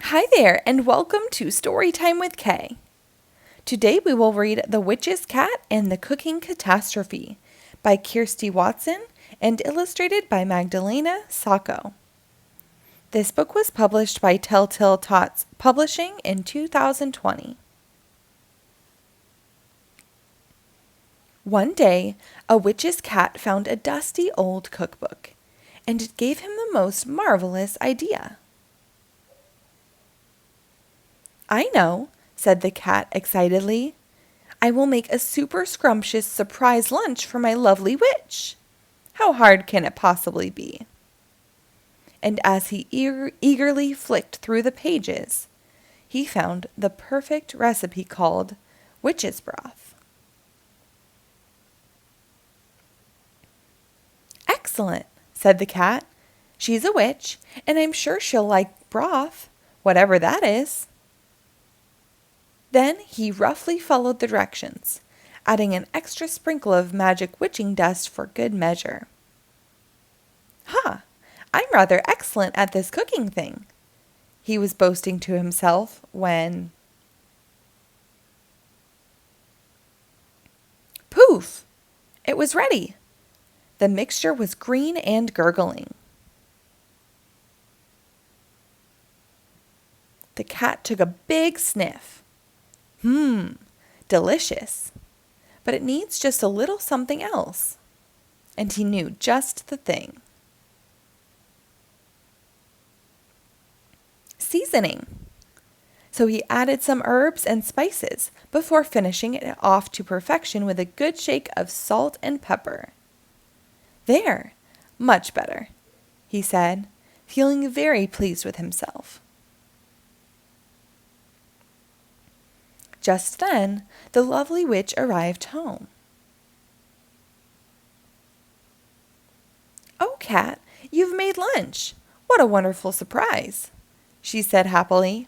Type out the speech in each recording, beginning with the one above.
Hi there, and welcome to Storytime with Kay. Today we will read The Witch's Cat and the Cooking Catastrophe by Kirstie Watson and illustrated by Magdalena Sawko. This book was published by Telltale Tots Publishing in 2020. One day, a witch's cat found a dusty old cookbook, and it gave him the most marvelous idea. "I know," said the cat excitedly. "I will make a super scrumptious surprise lunch for my lovely witch. How hard can it possibly be?" And as he eagerly flicked through the pages, he found the perfect recipe called witch's broth. "Excellent," said the cat. "She's a witch, and I'm sure she'll like broth, whatever that is." Then he roughly followed the directions, adding an extra sprinkle of magic witching dust for good measure. "Ha! I'm rather excellent at this cooking thing," he was boasting to himself when... Poof! It was ready. The mixture was green and gurgling. The cat took a big sniff. Delicious. But it needs just a little something else. And he knew just the thing. Seasoning. So he added some herbs and spices before finishing it off to perfection with a good shake of salt and pepper. "There, much better," he said, feeling very pleased with himself. Just then, the lovely witch arrived home. "Oh, Cat, you've made lunch. What a wonderful surprise," she said happily.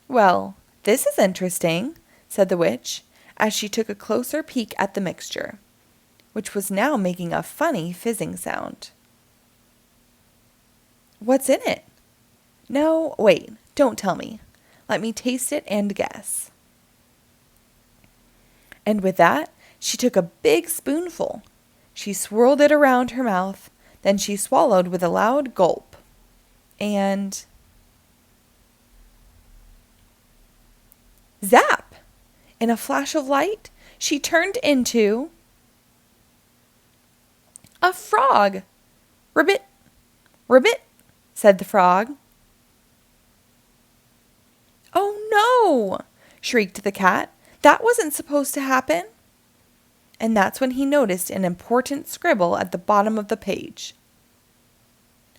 "Well, this is interesting," said the witch, as she took a closer peek at the mixture, which was now making a funny fizzing sound. "What's in it? No, wait, don't tell me. Let me taste it and guess." And with that, she took a big spoonful. She swirled it around her mouth, then she swallowed with a loud gulp. And... zap! In a flash of light, she turned into... a frog! "Ribbit! Ribbit!" said the frog. "Oh no!" shrieked the cat. "That wasn't supposed to happen." And that's when he noticed an important scribble at the bottom of the page.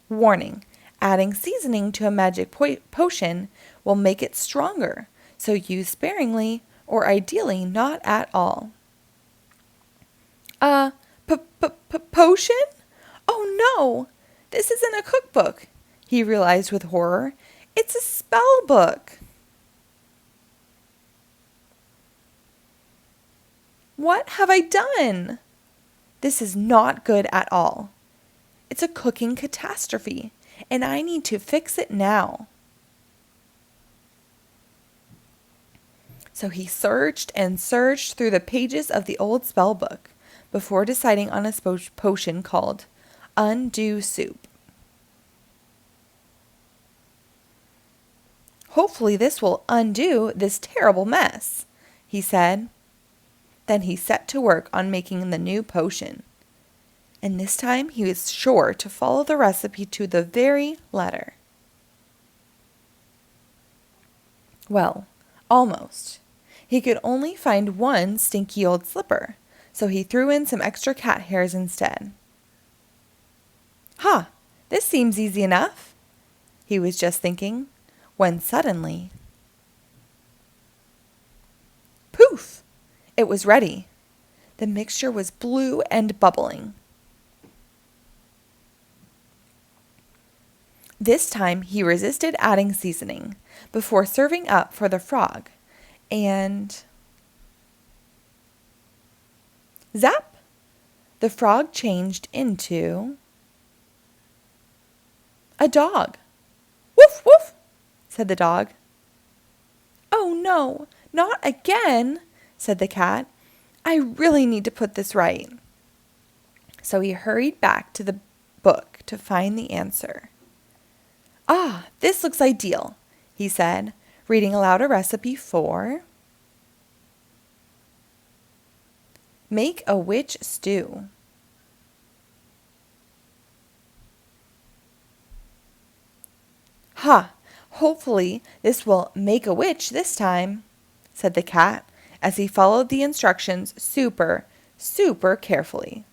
"Warning, adding seasoning to a magic potion will make it stronger, so use sparingly or ideally not at all." "A potion? Oh no! This isn't a cookbook," he realized with horror. "It's a spell book." What have I done? This is not good at all. It's a cooking catastrophe, and I need to fix it now. So he searched and searched through the pages of the old spell book before deciding on a potion called Undo Soup. "Hopefully this will undo this terrible mess," he said. Then he set to work on making the new potion. And this time he was sure to follow the recipe to the very letter. Well, almost. He could only find one stinky old slipper, so he threw in some extra cat hairs instead. "Ha! This seems easy enough," he was just thinking, when suddenly... poof! It was ready. The mixture was blue and bubbling. This time he resisted adding seasoning before serving up for the frog, and... zap! The frog changed into... A dog. Woof, woof, said the dog. Oh no, not again, said the cat. I really need to put this right. So he hurried back to the book to find the answer. Ah, this looks ideal, he said, reading aloud a recipe for Make a Witch Stew. Ha! Hopefully this will make a witch this time, said the cat as he followed the instructions super carefully.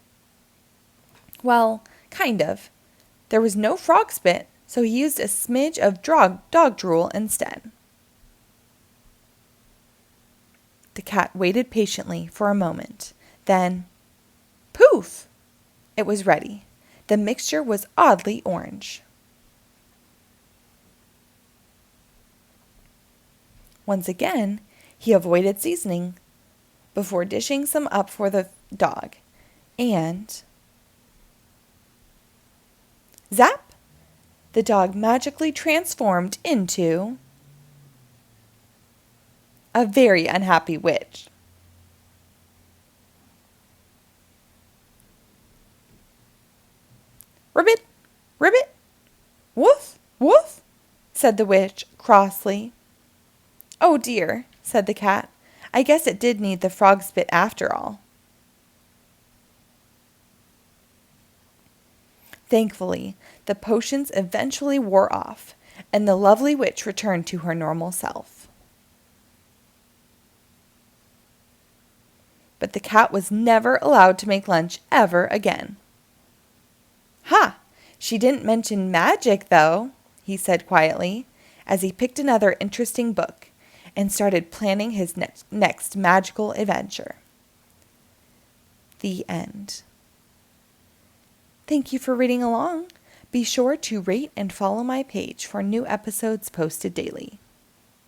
Well, kind of. There was no frog spit, so he used a smidge of dog drool instead. The cat waited patiently for a moment. Then, poof! It was ready. The mixture was oddly orange. Once again, he avoided seasoning before dishing some up for the dog. And zap! The dog magically transformed into a very unhappy witch. Ribbit, ribbit, woof, woof, said the witch crossly. Oh dear, said the cat. I guess it did need the frog spit after all. Thankfully, the potions eventually wore off, and the lovely witch returned to her normal self. But the cat was never allowed to make lunch ever again. Ha! She didn't mention magic, though, he said quietly, as he picked another interesting book and started planning his next magical adventure. The end. Thank you for reading along. Be sure to rate and follow my page for new episodes posted daily.